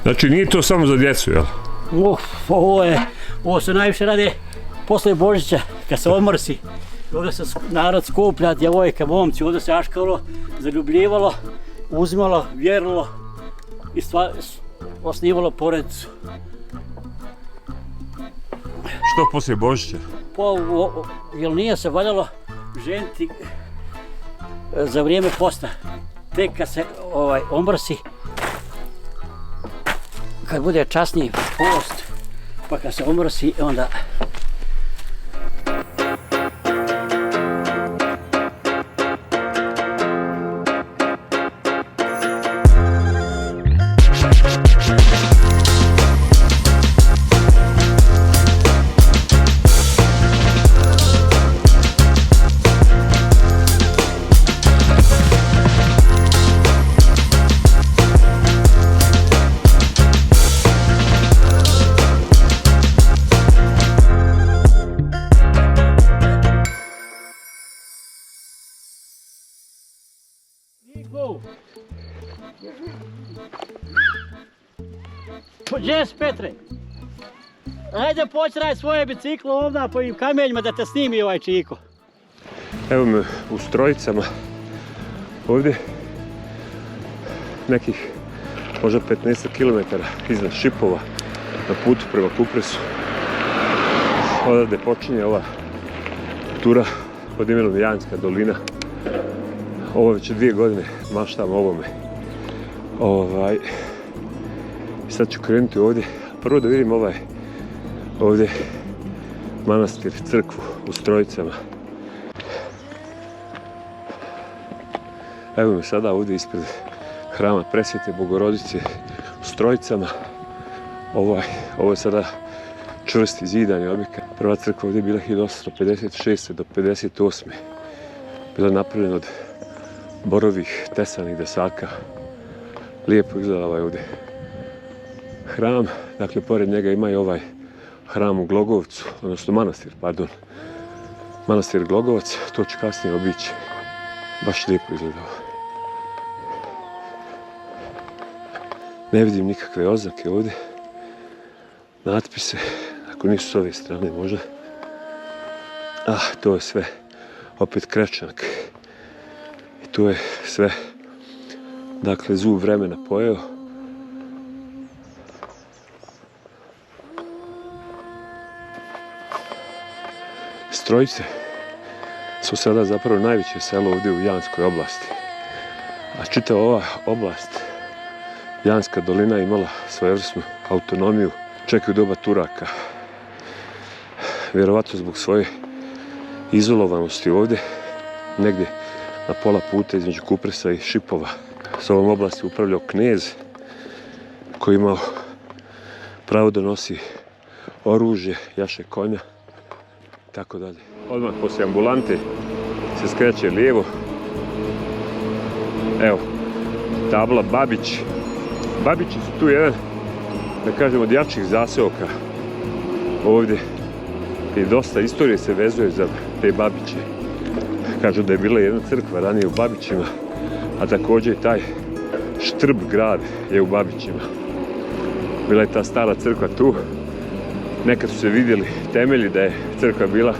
Znači nije to samo za djecu, jel? Ovo se najviše radi posle Božića, kad se odmrsi. Ovdje se narod skuplja, djevojke, momci, ovdje se aškalo, zaljubljivalo, uzimalo, vjerilo i osnivalo porodicu. Što poslije Božića? Jer nije se valjalo ženiti za vrijeme posta. Tek kad se omrsi, kad bude časniji post, pa kad se omrsi, onda Gdje si, Petre? Ajde počraj svoje biciklo ovdje po ovim kamenjima da te snimi ovaj Čiko. Evo me u Strojicama. Ovdje nekih možda 15 km iznad Šipova na putu prema Kupresu. Odavde počinje ova tura pod imenom Janska dolina. Ovo već 2 godine maštam ovome. Sad ću krenuti ovdje. Prvo da vidim ovdje manastir, crkvu u Strojicama. Evo me sada ovdje ispred hrama Presvete Bogorodice u Strojicama. Ovo je sada čvrsti zidani objekat. Prva crkva ovdje je bila 1856. do 58. Bila napravljena od borovih tesanih desaka. Lijepo izgleda ovdje hram. Dakle, pored njega ima i ovaj hram u Glogovcu, odnosno manastir, pardon. Manastir Glogovac, to ću kasnije obići. Baš lijepo izgleda ovo. Ne vidim nikakve oznake ovdje. Natpise, ako nisu s ove strane možda. To je sve opet Krečnak. I tu je sve, dakle, zub vremena pojeo. Strojice su sada zapravo najveće selo ovdje u Janskoj oblasti. A čitava ova oblast, Janska dolina, imala svojevrsnu autonomiju čak i u doba Turaka. Vjerovatno zbog svoje izolovanosti ovdje, negdje na pola puta između Kupresa i Šipova. S ovom oblasti upravljao knez koji imao pravo da nosi oružje, jaše konja, tako dalje. Odmah poslije ambulante se skreće lijevo. Evo, tabla Babić. Babići su tu jedan, da kažem, od jačih zaseoka ovdje. I dosta istorije se vezuje za te Babiće. Kažu da je bila jedna crkva ranije u Babićima, a također i taj Štrb grad je u Babićima. Bila je ta stara crkva tu. Nekad su se vidjeli temelji da je crkva bila,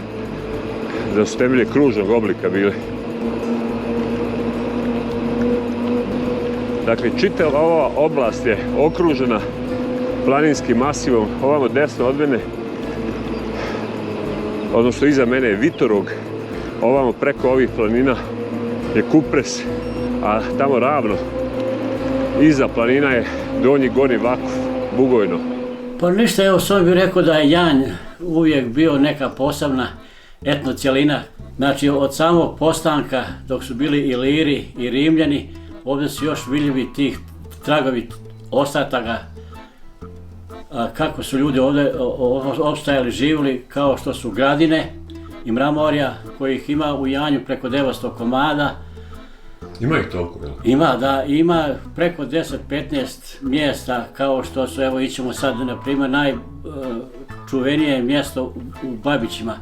da su temelje kružnog oblika bile. Dakle, čitava ova oblast je okružena planinskim masivom. Ovamo desno od mene, odnosno iza mene je Vitorog. Ovamo preko ovih planina je Kupres, a tamo ravno iza planina je Donji Gornji Vakuf, Bugojno. Pa ništa, evo sam bih rekao da je Janj uvijek bio neka posebna etno cjelina. Znači, od samog postanka, dok su bili Iliri i Rimljani, ovdje su još vidljivi tih tragovi ostataka, kako su ljudi ovdje opstajali, živjeli, kao što su Gradine i Mramorja, kojih ima u Janju preko 900 komada. Ima ih toliko, jel? Ima, da, ima preko 10-15 mjesta, kao što su, evo ićemo sad, na primjer, najčuvenije mjesto u Babićima,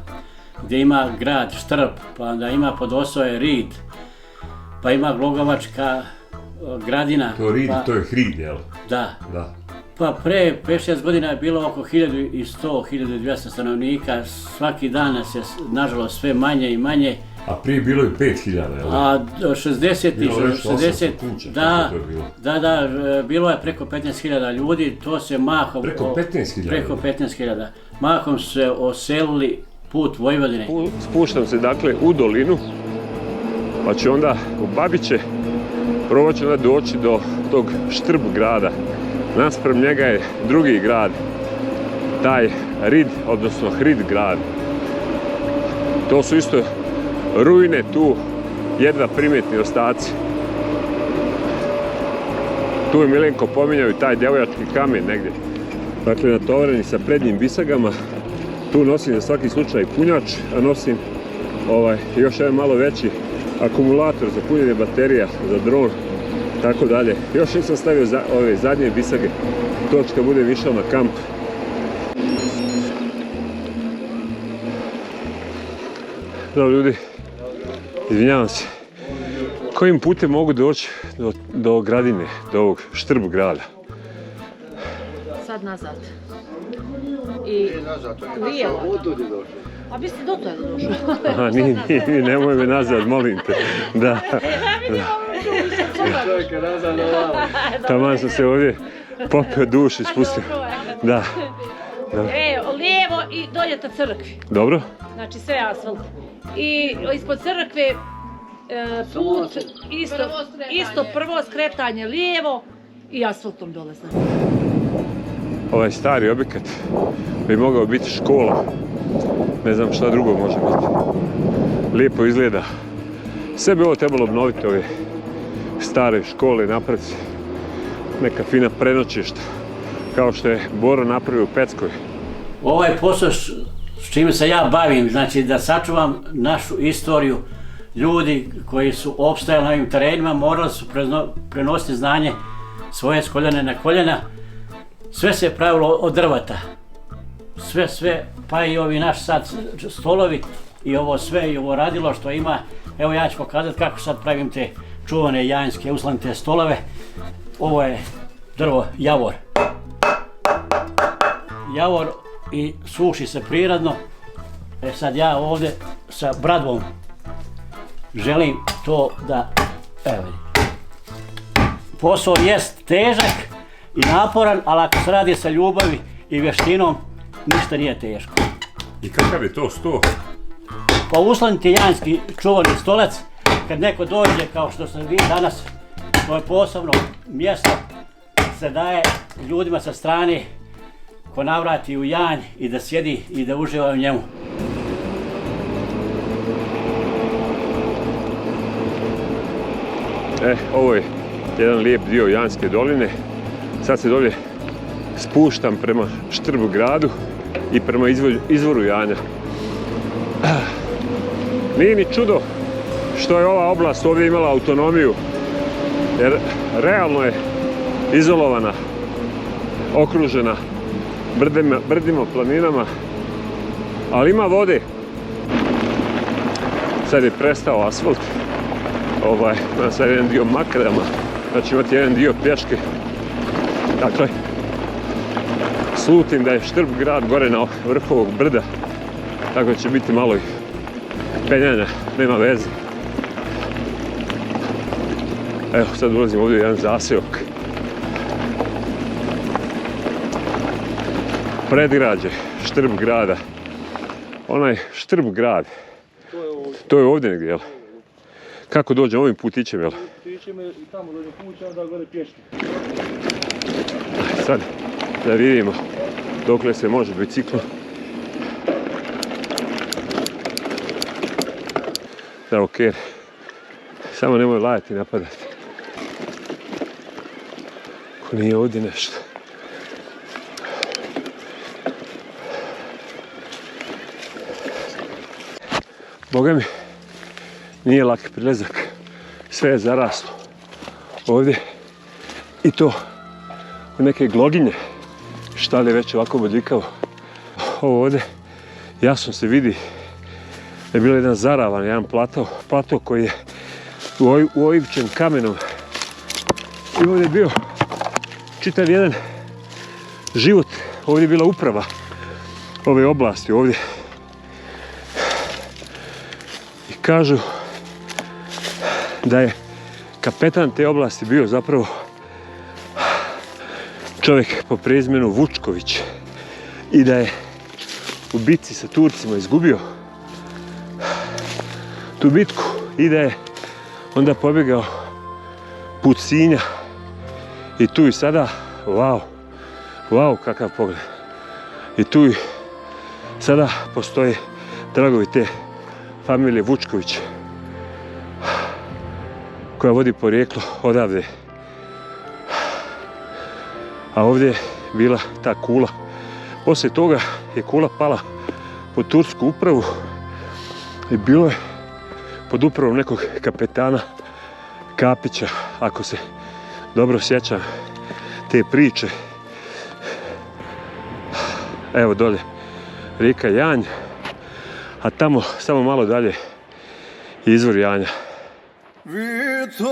gdje ima grad Štrp, pa onda ima Podosoje Rid, pa ima Glogovačka Gradina. To Rid, to je Hrid, jel? Da. Pa pre 5-6 godina je bilo oko 1100-1200 stanovnika, svaki dan nas je nažalost sve manje i manje. A prije bilo je 5000, jel? A 60, da, bilo je preko 15.000 ljudi, to se mahom... Preko 15.000? Preko 15.000. Mahom se oselili put Vojvodine. Spuštam se dakle u dolinu, pa ću onda u Babiće, probat ću onda doći do tog Štrb grada. Naspram njega je drugi grad, taj Rid, odnosno Hrid grad. To su isto ruine tu, jedva primjetni ostaci. Tu je Milenko pominjao i taj djevojački kamen negdje. Dakle, natovareni sa prednjim bisagama. Tu nosim za svaki slučaj punjač, a nosim još jedan malo veći akumulator za punjenje baterija, za dron, tako dalje. Još nisam stavio ove zadnje bisage, to kad budem išao na kamp. Dobro ljudi, izvinjavam se. Kojim putem mogu doći do gradine, do ovog Štrb grada? Sad nazad. I lijevo. A vi ste do toga došli? Aha, nemoj me nazad, molim te. Da. Taman sam se ovdje popeo duš i spustio. Da. Lijevo i dođete crkvi. Dobro. Znači sve asfalt. I ispod crkve put, isto prvo skretanje lijevo i asfaltom dole. Ovaj stari objekat bi mogao biti škola. Ne znam šta drugo može biti. Lijepo izgleda. Sve bi ovo trebalo obnoviti, ove stare škole, napraviti neka fina prenoćišta, kao što je Boro napravio u Peckoj. Ovaj posao s čime se ja bavim, znači da sačuvam našu istoriju, ljudi koji su opstajali na ovim terenima, morali su prenositi znanje svoje s koljena na koljena. Sve se je pravilo od drvata. Sve, pa i ovi naši sad stolovi i ovo sve i ovo radilo što ima. Evo ja ću pokazati kako sad pravim te čuvane janjske uslanite stolove. Ovo je drvo javor. Javor i suši se prirodno. Sad ja ovdje sa bradvom želim to da, evo vidi. Posao jest težak i naporan, ali ako se radi sa ljubavi i vještinom, ništa nije teško. I kakav je to sto? Pa uslaniti janjski čuvani stolac, kad neko dođe kao što sam vi danas, to je posebno mjesto, se daje ljudima sa strane ko navrati u janj i da sjedi i da uživa u njemu. Ovo je jedan lijep dio Janjske doline. Sad se dolje spuštam prema Štrb gradu i prema izvoru Janja. Nije ni čudo što je ova oblast ovdje imala autonomiju, jer realno je izolovana, okružena brdima, planinama, ali ima vode. Sad je prestao asfalt, ima sad jedan dio makadama, znači imati jedan dio pješke. Dakle, slutim da je Štrb grad gore na vrhu ovog brda, tako da će biti malo i penjanja, nema veze. Evo, sad ulazim ovdje u jedan zaseok. Predgrađe Štrb grada. Onaj Štrb grad. To je ovdje negdje, jel? Kako dođem ovim putićem, jel? Putićem i tamo dođe kuća, onda gore pješke. Sad da vidimo dokle se može biciklom. Da, ok. Samo nemoj lajati i napadati. Ako nije ovdje nešto. Boga mi, nije laki prilazak. Sve je zaraslo ovdje. I to u neke gloginje. Štal je već ovako bodljikavo. Ovo ovdje jasno se vidi da je bilo jedan zaravan, jedan plato koji je uoivčen kamenom. I ovdje je bio čitav jedan život. Ovdje je bila uprava ove oblasti ovdje. I kažu da je kapetan te oblasti bio zapravo čovjek po prezimenu Vučković i da je u bitci sa Turcima izgubio tu bitku i da je onda pobjegao put Sinja i tu i sada, wow, kakav pogled. I tu i sada postoje tragovi te familije Vučković koja vodi porijeklo odavde. A ovdje je bila ta kula. Poslije toga je kula pala pod tursku upravu i bilo je pod upravom nekog kapetana Kapića, ako se dobro sjećam te priče. Evo dolje rijeka Janj, a tamo samo malo dalje je izvor Janja. Vitorogo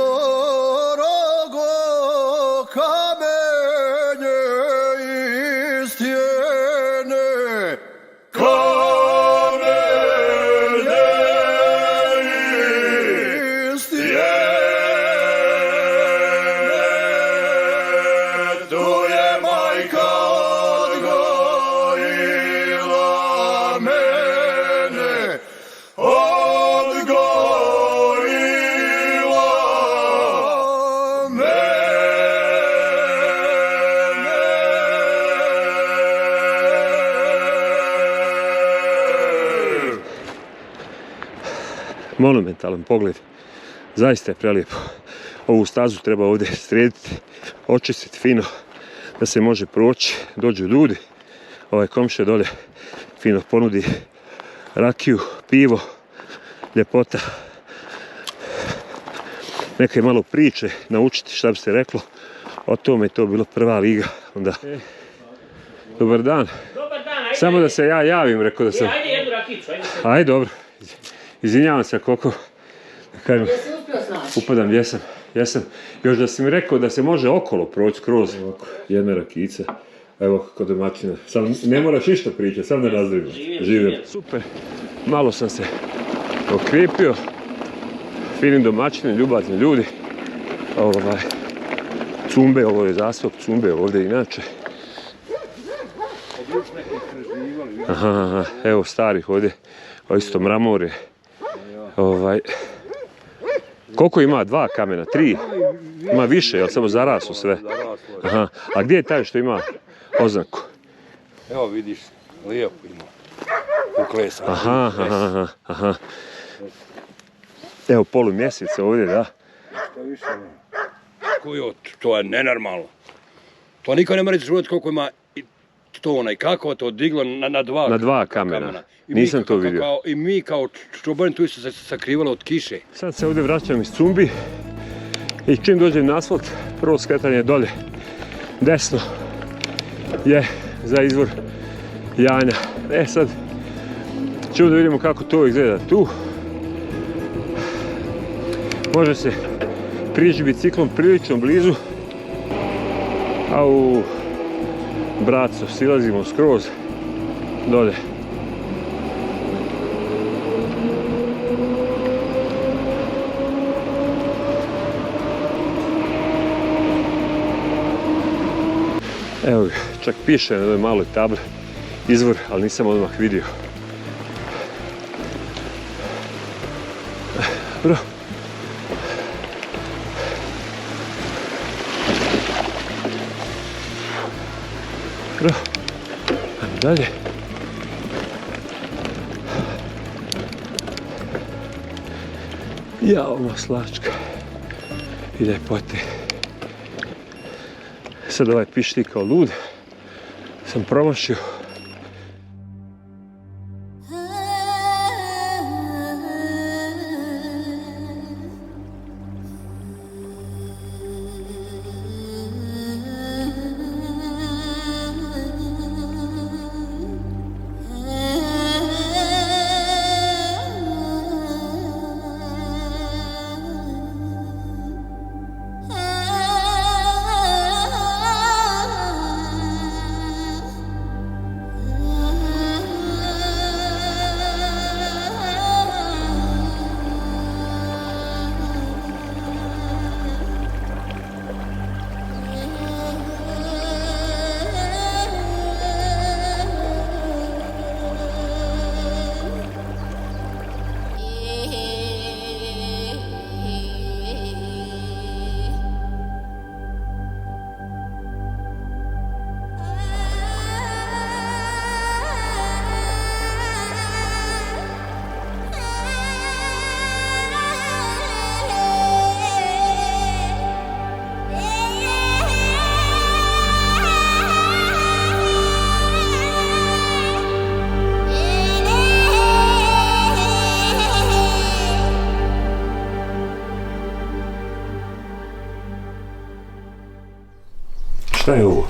kamenje i stijene, kamenje i stijene, tu je majka odgojila mene, monumentalan pogled, zaista je prelijepo. Ovu stazu treba ovdje srediti, očistiti fino da se može proći, dođu ljudi. Ovaj komšija dolje fino ponudi rakiju, pivo, ljepota. Neka je malo priče, naučiti šta bi se reklo. O tome je to bilo prva liga. Onda. Dobar dan. Dobar dan, ajde. Samo da se ja javim, rekao da sam... Ajde jednu rakicu, ajde se. Ajde, dobro. Izvinjavam se koliko, da kažem, Jesi uspio snaći? upadam, jesam. Još da si mi rekao da se može okolo proći kroz ovako, jedna rakica. Evo kod domaćina. Sam ne moraš ništa pričati, sam da nazdravim. Živim. Super. Malo sam se okrepio. Finim domaćini, ljubazni ljudi. Cumbe, ovo je zaslog Cumbe ovdje inače. Aha, evo starih ovdje. Ovo isto mramor je. Koliko ima? 2 kamena? 3? Ima više, jel samo zaraslo sve? Aha. A gdje je taj što ima oznaku? Evo vidiš, lijepo ima. Uklesan. Aha. Evo polumjeseca ovdje, da. To je nenormalno. To niko ne mora izračunati koliko ima to onaj kako to diglo na 2 Na 2 kamena. Nisam to vidio. I mi kao čobani tu se sakrivalo od kiše. Sad se ovdje vraćam iz Cumbi i čim dođem na asfalt, prvo skretanje dolje, desno je za izvor Janja. Sad ćemo da vidimo kako to izgleda tu. Može se prići biciklom prilično blizu, a u braco silazimo skroz dolje. Evo ga, čak piše na ovoj maloj tabli izvor, ali nisam odmah vidio. Bro. Ajmo dalje. Jao, maslačka. I ljepote. Sad ovaj pišti kao lud. Sam promašio. Šta je ovo?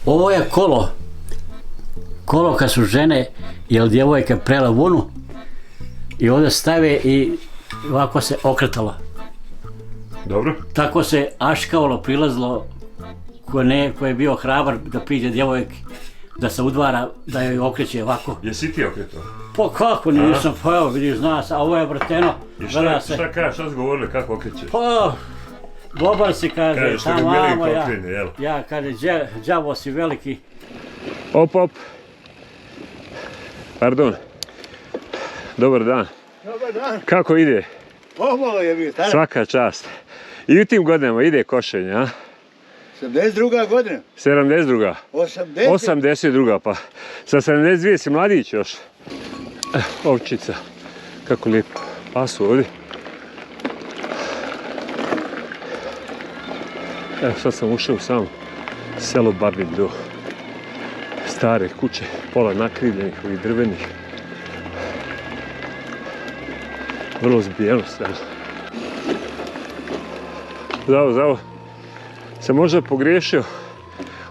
Ovo je kolo. Kolo kad su žene ili djevojke prele vunu i ovdje stave i ovako se okretalo. Dobro. Tako se aškavalo, prilazilo ko je bio hrabar da priđe djevojke, da se udvara, da joj okreće ovako. Jesi ti okretao? Pa kako nisam, pa evo vidiš zna se, a ovo je vrteno. I šta su govorili kako okrećeš? Pa, dobar si kaže, Kaže što ga Milenko okrene, jel? Ja kaže, đavo si veliki. Op. Pardon. Dobar dan. Dobar dan. Kako ide? Pomalo je bio, tada. Svaka čast. I u tim godinama ide košenje, a? 72. godina. 72. 80. 82. Pa sa 72 si mladić još. Ovčica. Kako lijepo. Pasu ovdje. Evo sad sam ušao u samo selo Babin do stare kuće, pola nakrivljenih, ovih drvenih. Vrlo zbijeno sve. Zavo. Sam možda pogriješio.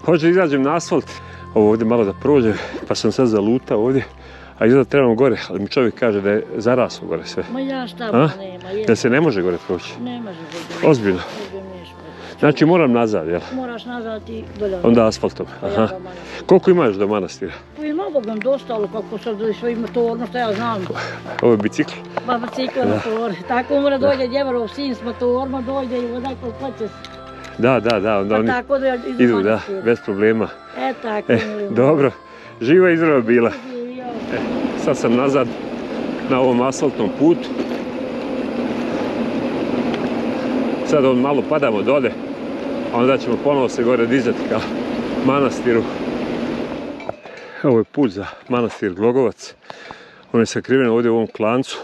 Hoću da izađem na asfalt. Ovo ovdje malo da prođe, pa sam sad zalutao ovdje. A izgleda trebam gore, ali mi čovjek kaže da je zaraslo gore sve. Ma ja šta nema, Da se ne može gore proći. ne može biti. Ozbiljno. Znači moram nazad, jel? Moraš nazad i dolje. Onda asfaltom. Aha. Koliko imaš do manastira? Pa ima Bogom dosta, ali kako sad svoj motorno što ja znam. Ovo je bicikl. Pa bicikla motor. Tako mora dođe djevarov sin s motorima, dođe i odakle hoće. Da, onda Pa oni tako da idu, da, bez problema. tako. Dobro, živa i zdrava bila. Sad sam nazad na ovom asfaltnom putu. Sad malo padamo dole, a onda ćemo ponovo se gore dizati ka manastiru. Ovo je put za manastir Glogovac. On je sakriven ovdje u ovom klancu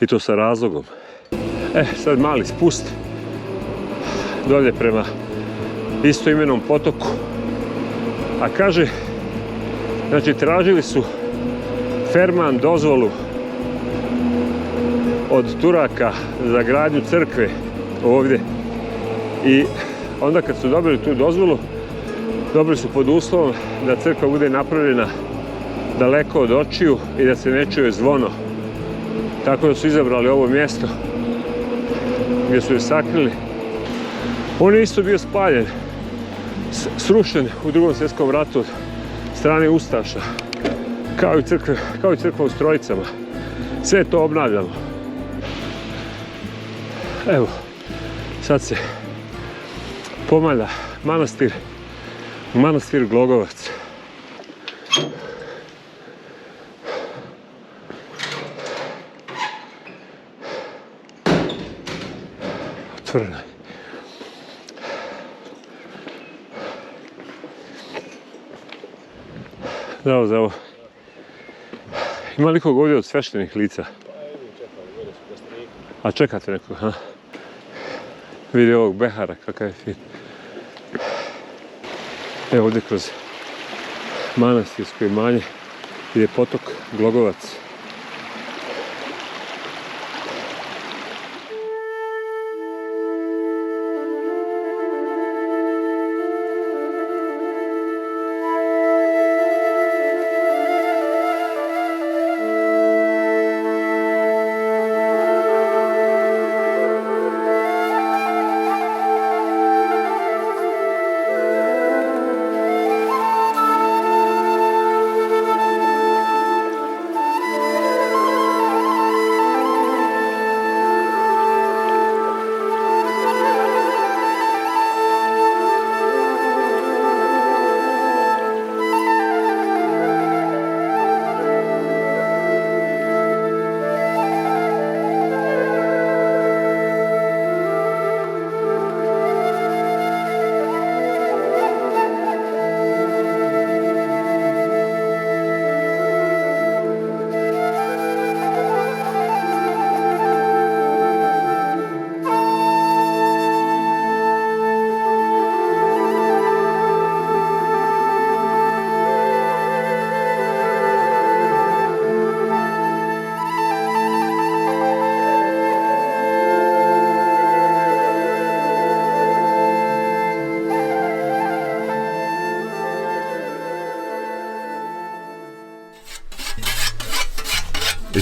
i to sa razlogom. Sad mali spust dolje prema istoimenom potoku. A kaže, znači tražili su Ferman dozvolu od Turaka za gradnju crkve ovdje. I onda kad su dobili tu dozvolu, dobili su pod uslovom da crkva bude napravljena daleko od očiju i da se ne čuje zvono. Tako da su izabrali ovo mjesto gdje su je sakrili. On je isto bio spaljen, srušen u Drugom svjetskom ratu od strane Ustaša, kao i crkva u Strojicama. Sve je to obnavljano. Evo, sad se pomalja manastir Glogovac. Otvoreno je. Zdravo. Ima li kog ovdje od sveštenih lica? A čekate nekog, ha? Vidi ovog behara, kakav je fin. Evo ovdje kroz manastirsko imanje ide potok Glogovac.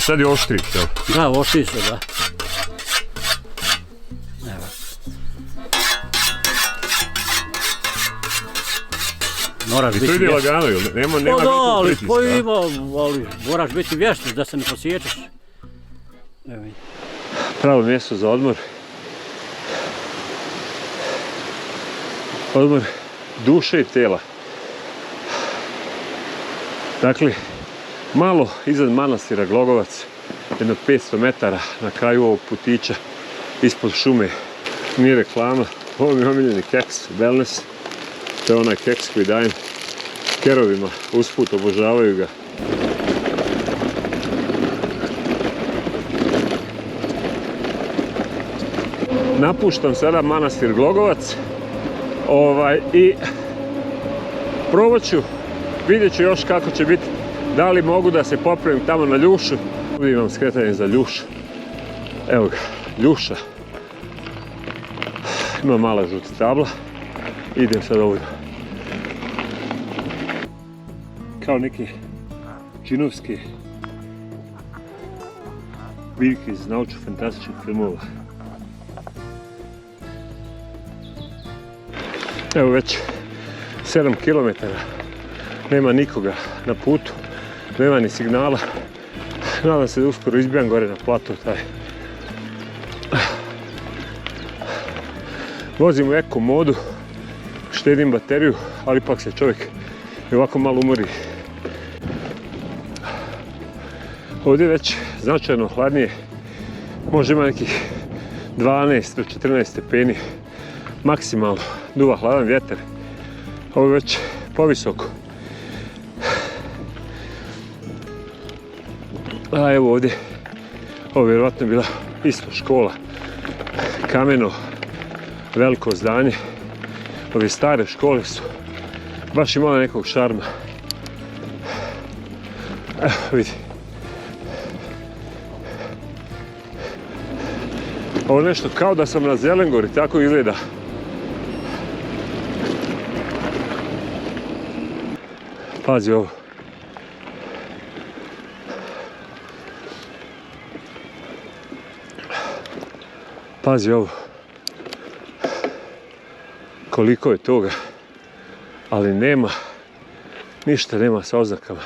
sad je oštrić, jel? Da, oštri se, da. Evo. Moraš I biti to ide vješt. lagano, jel? Nema Pa da, velikog ali pritiska. pa ima, ali moraš biti vješt da se ne posjećaš. Evo. Pravo mjesto za odmor. Odmor duše i tela. Dakle, malo iznad manastira Glogovac, jedno 500 metara na kraju ovog putića ispod šume. Nije reklama, ovo mi je omiljeni keks, wellness. To je onaj keks koji dajem kerovima, usput obožavaju ga. Napuštam sada manastir Glogovac i probat ću, vidjet ću još kako će biti, da li mogu da se popravim tamo na Ljušu. Ovdje imam skretanje za Ljušu. Evo ga, Ljuša. Ima mala žuta tabla. Idem sad ovdje. Kao neke džinovske biljke iz naučno-fantastičnih filmova. Evo već 7 km, nema nikoga na putu, nema ni signala. Nadam se da uskoro izbijam gore na plato taj. Vozim u eko modu, štedim bateriju, ali ipak se čovjek i ovako malo umori. Ovdje je već značajno hladnije, može ima nekih 12 do 14 stepeni. Maksimalno duva hladan vjetar. Ovo je već povisoko. A evo ovdje, ovo je vjerojatno bila isto škola. Kameno, veliko zdanje. Ove stare škole su baš imale nekog šarma. Evo vidi. Ovo je nešto kao da sam na Zelengori, tako izgleda. Pazi ovo. Pazi ovo. Koliko je toga. Ali nema. Ništa nema sa oznakama.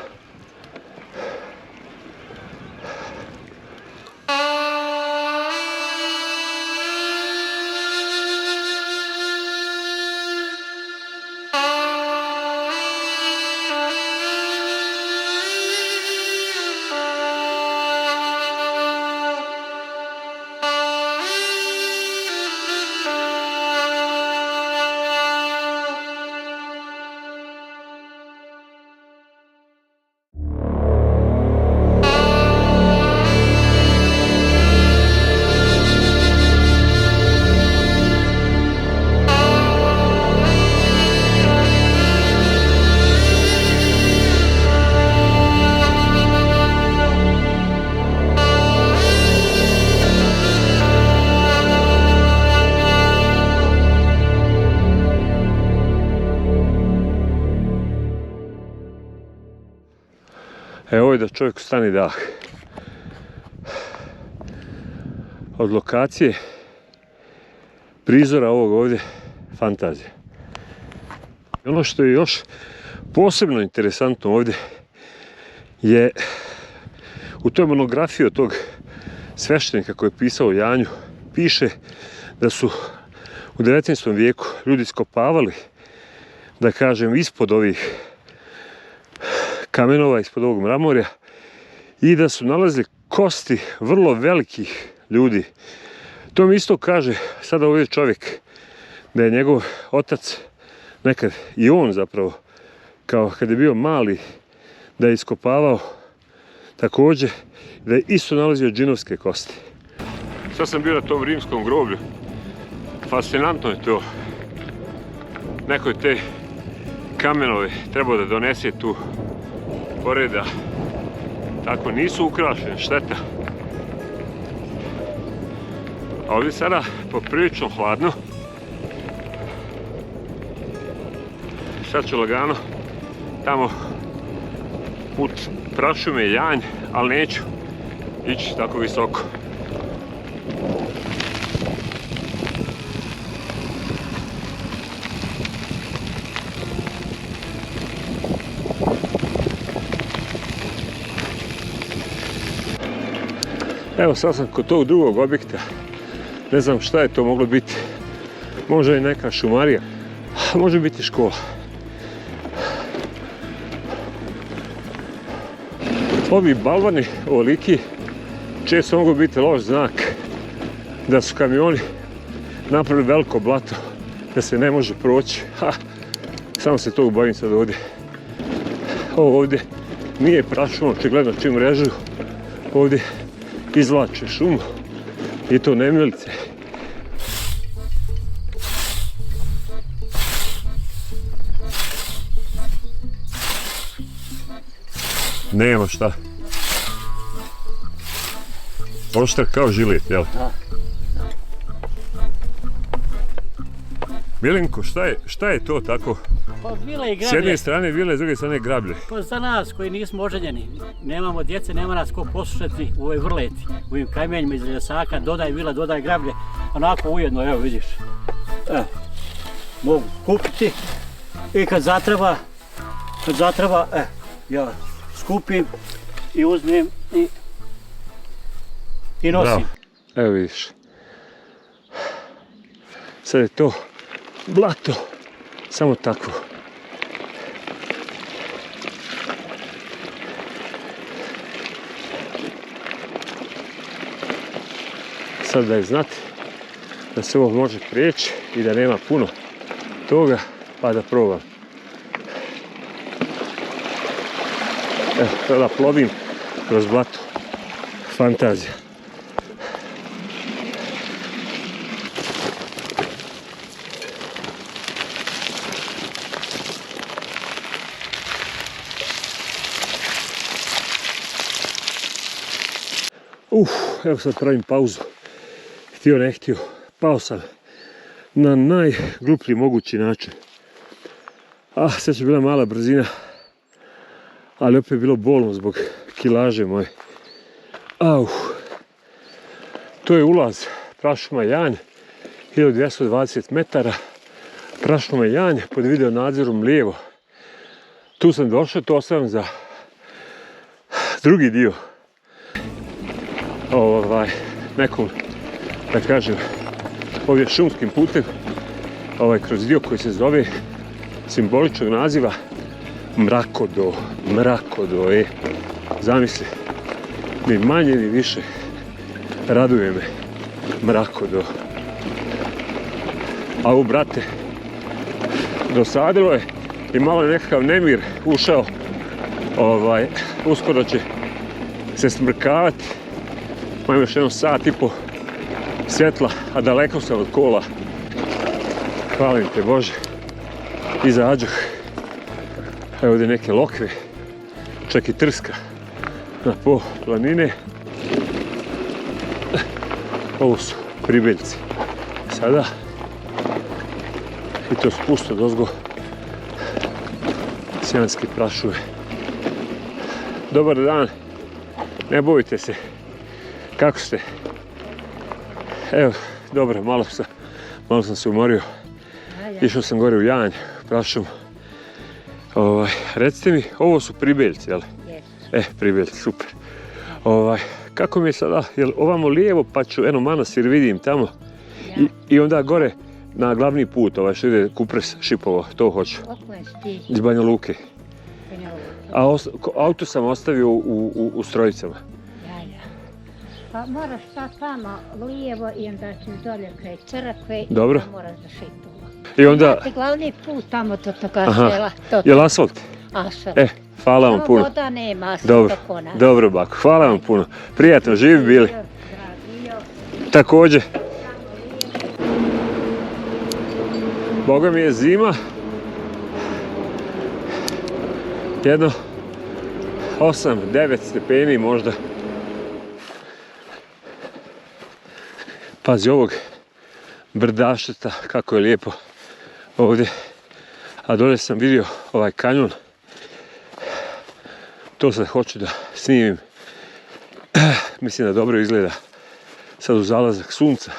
Ovo je da čovjek stani dah. Od lokacije prizora ovog ovdje fantazija. Ono što je još posebno interesantno ovdje je u toj monografiji od tog sveštenika koji je pisao Janju, piše da su u 19. vijeku ljudi iskopavali, da kažem, ispod ovih kamenova, ispod ovog mramorja i da su nalazili kosti vrlo velikih ljudi. To mi isto kaže sada ovdje čovjek da je njegov otac nekad i on zapravo kao kad je bio mali da je iskopavao također da je isto nalazio džinovske kosti. Sad sam bio na tom rimskom groblju. Fascinantno je to. Neko je te kamenove trebao da donese tu poreda. Tako nisu ukrašene, šteta. A ovdje sada poprilično hladno. Sad ću lagano tamo put prašume Janj, ali neću. ići tako visoko. Evo sad sam kod tog drugog objekta, ne znam šta je to moglo biti, može i neka šumarija, može biti škola. Ovi balvani ovoliki često mogu biti loš znak da su kamioni napravili veliko blato, da se ne može proći. Samo se tog bojim sad ovdje. Ovo ovdje nije prašumo, očigledno čim režu ovdje izvlače šumu i to nemilice. Nema šta. Oštar kao žilet, jel? Da. Milenko, šta je to tako? Pa vile i S jedne grablje. strane vile, s druge strane grablje. Pa za nas koji nismo oženjeni, nemamo djece, nema nas ko poslušati u ovoj vrleti, u ovim kamenjima iz ljesaka, dodaj vila, dodaj grablje, onako ujedno, evo vidiš. Evo, mogu kupiti i kad zatreba, ja skupim i uzmem i nosim. Bravo. Evo vidiš. Sad je to blato, samo takvo. Sad da je znati da se ovo može prijeći i da nema puno toga, pa da probam. Evo, sada plovim kroz blato. Fantazija. Evo sad pravim pauzu. Htio ne htio, pao sam na najgluplji mogući način. Sve će bila mala brzina, ali opet je bilo bolno zbog kilaže moje. To je ulaz prašuma Janj, 1220 metara. Prašuma Janj pod video nadzorom lijevo. Tu sam došao, to ostavljam za drugi dio. Nekom, da kažem, ovdje šumskim putem, kroz dio koji se zove simboličnog naziva Mrakodo. Zamisli, ni manje ni više raduje me Mrakodo. A u brate, dosadilo je i malo je nekakav nemir ušao. Uskoro će se smrkavati. Imam još jedno sat i po svjetla, a daleko sam od kola. Hvalim te Bože. Izađoh. Evo ovdje neke lokve, čak i trska na po planine. Ovo su pribeljci. Sada i to spusto dozgo sjanski prašuje. Dobar dan, ne bojite se. Kako ste? Evo, dobro, malo sam se umorio. Išao sam gore u Janj, prašum. Recite mi, ovo su pribeljci, jel? Pribeljci, super. Kako mi je sada, jel ovamo lijevo pa ću, eno manastir vidim tamo. I onda gore na glavni put, što ide Kupres, Šipovo, to hoću. Iz Banja Luke. A auto sam ostavio u Strojicama. Pa moraš sad tamo lijevo i onda ćeš dolje kraj crkve i dobro. Moraš do Šipova. I onda... Imate glavni put tamo do toga sela. Jel asfalt? Asfalt. Hvala vam puno. Voda nema asfalt. Dobro bako, hvala vam puno. Prijatno, živi bili. Također. Boga mi je zima. Jedno 8-9 stepeni možda. Pazi ovog brdašteta, kako je lijepo ovdje. A dolje sam vidio ovaj kanjon. To sad hoću da snimim mislim da dobro izgleda sad u zalazak sunca.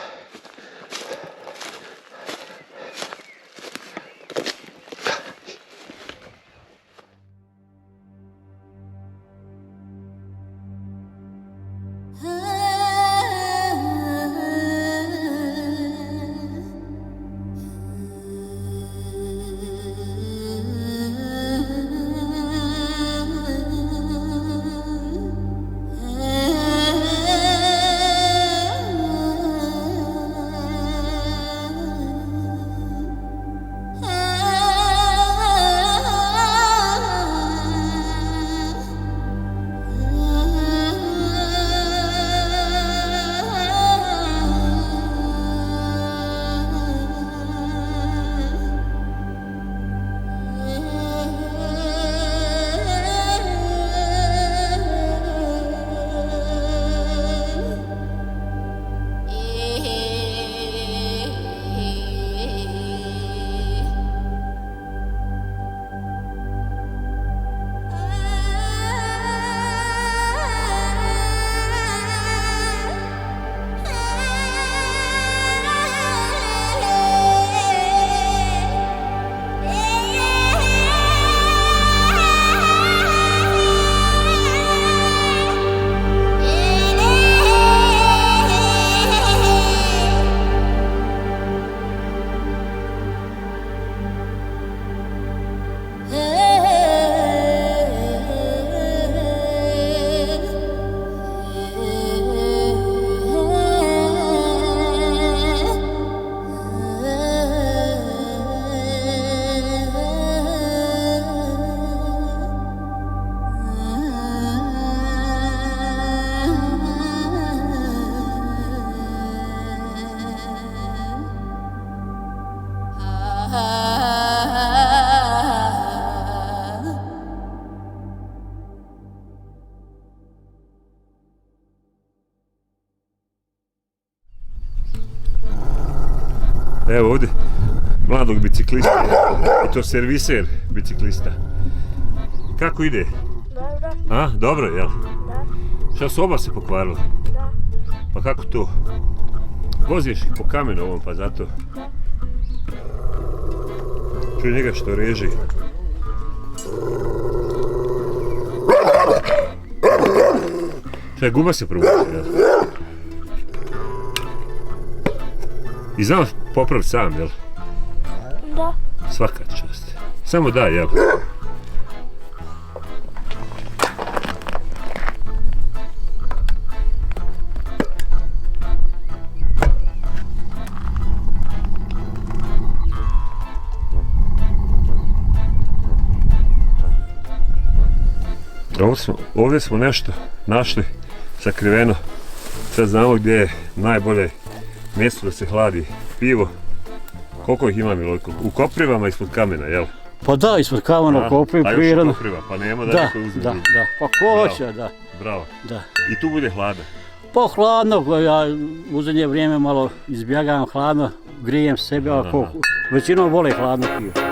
Evo ovdje mladog biciklista i to serviser biciklista. Kako ide? Dobro. A, dobro, jel? Da. Šta su oba se pokvarila? Da. Pa kako to? Voziš po kamenu ovom pa zato? Da. Čuj njega što reži. Šta je, guba se provuče, jel? I znaš popraviti sam, jel? Da. Svaka čast. Samo daj, jel? Ovdje smo nešto našli sakriveno. Sad znamo gdje je najbolje mjesto da se hladi pivo. Koliko ih ima, Milojko? U koprivama ispod kamena, jel? Pa da, ispod kamena kopriv prirodno. A još u kopriva, pa nema da neko uzme. Da, pa ko hoće, da. Bravo. Da. I tu bude hladno? Pa hladno, ja u zadnje vrijeme malo izbjegavam hladno, grijem sebe, a većinom vole hladno pivo.